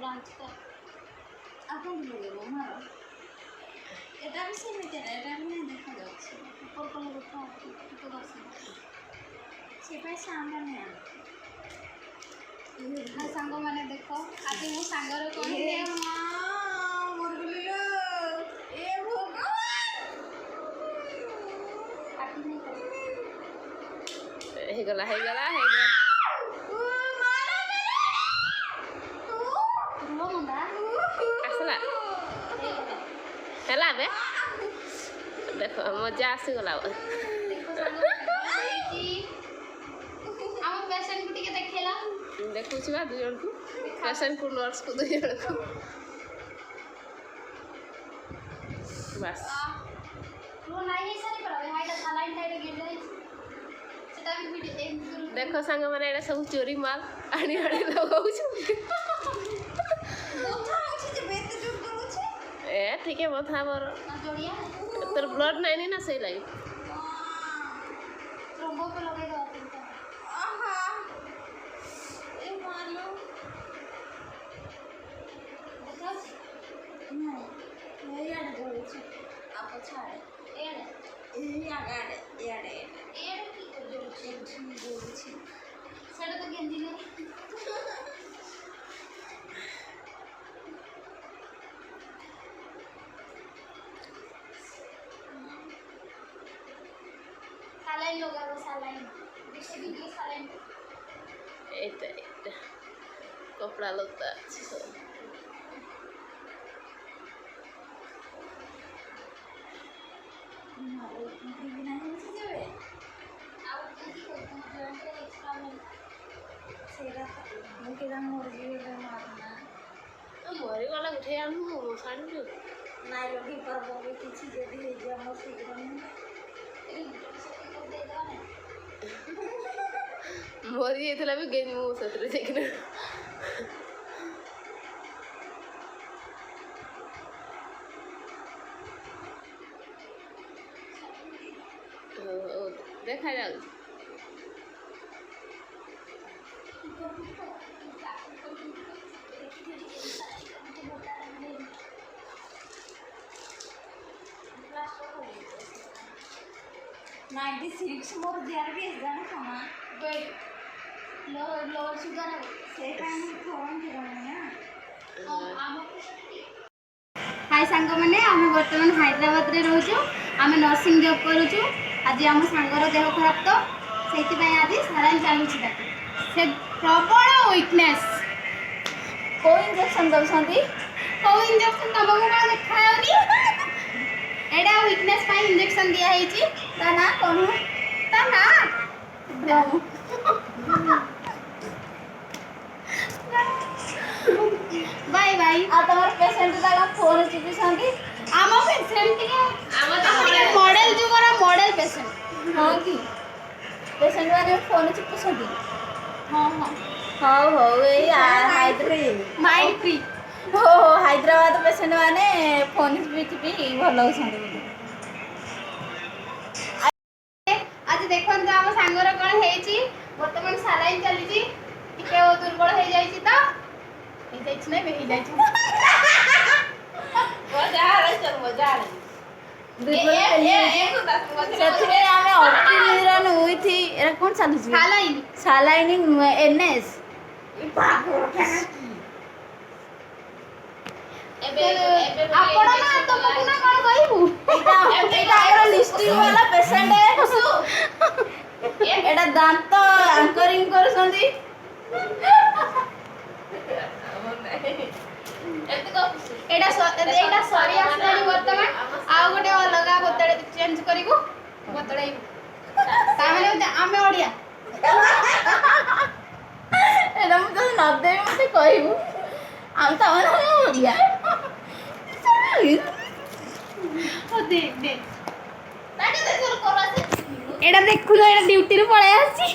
ଆପଣ ଲଗେଇବ ମାର ଏଟା ବି ସେମିତି ଏଟା ବି ନାହିଁ ଦେଖାଯାଉଛି ଉପର କଲର ଦେଖା ଟିକେ ଦର୍ଶ ସେପାଇଁ ସାଉଣ୍ଡ ନାହିଁ ହଁ ସାଙ୍ଗମାନେ ଦେଖ ଆଜି ମୋ ସାଙ୍ଗର କ'ଣ ହେଇଗଲା ଆସିଲା ହେଲା ବେ ଦେଖ ମଜା ଆସିଗଲା ଦେଖୁଛି ବା 2 ଜଣକୁ ପେସେଣ୍ଟକୁ ନର୍ସକୁ 2 ଜଣକୁ ବାସ୍ ଦେଖ ସାଙ୍ଗମାନେ ଏଇଟା ସବୁ ଚୋରି ମାଲ ଆଣି ଲଗାଉଛୁ ଏ ଟିକେ ବଥା ମୋର ତୋର ବ୍ଲଡ୍ ନାଇଁନି ନା ସେଇ ଲାଗି ସେଟା ତ ଗେଞ୍ଜି ନାହିଁ saline ଲଗାବ saline ଦେଖେ ବି ଟିକେ saline এইটা କପଡ଼ା ଲତା ଅଛି ସବୁ ମରିଗଲା ଉଠେଇ ଆଣୁ ଶାଢ଼ୀରୁ ନାଇଁ ଲଗେଇ ପାରବ କିଛି ଯଦି ହେଇଯିବ ଆମର ଶୀଘ୍ର ମରି ଯାଇଥିଲା ବି ଗେନି ମୁଁ ସେଥିରେ ଯାଇକିନା ଦେଖାଯାଉଛି मोर diabetes जाने खाना वेट लोअर शुगर है से टाइम फोन ना हाय सांग माने आम वर्तमान हैदराबाद रे रहूछु आम नर्सिंग जॉब करूछु आज आम सांगर देह खराब तो सेति पय आज सालाइन चालुछि ताके से प्रबल वीकनेस को इंजेक्शन दउसंती को इंजेक्शन तमको का देखायोनी एडा वीकनेस पय इंजेक्शन दिया हेछि ता ना कोन ता ना बाय बाय आ तमर पेशेंट दागा फोन चिपि संगी आम पेशेंट के आम तो मॉडल जुगरा मॉडल पेशेंट हां की पेशेंट वाले फोन चिपि संगी हां हां हां हो ए हैदराबाद माइंड फ्री हो हैदराबाद पेशेंट माने फोन चिपि भलो संगी आज देखन तो आम सांगर कोन हेछि वर्तमान सालाइन चली छी टिके दुर्बल हे जाई छी त हे जाई छी नै हे जाई छी मजा आ चल मजा आ सेथरे आमे ऑप्टिमिरन हुई थी एरा कोन चालू छी सालाइन एनएस आपण ना तो पुना कोन कहिबू एटा आरो लिस्टिंग वाला पेशेंट है एटा दांत एंकरिंग करसंदी एटा सरी आसलानी वर्तमान आ गोटे अलगा बोतल चेंज करिवु बोतलाई ता माने आमे ओडिया एटा मु तो न दे मते कहिवु आम ता माने ओडिया दे एटा देखुलो एटा ड्यूटी रे पळे आसी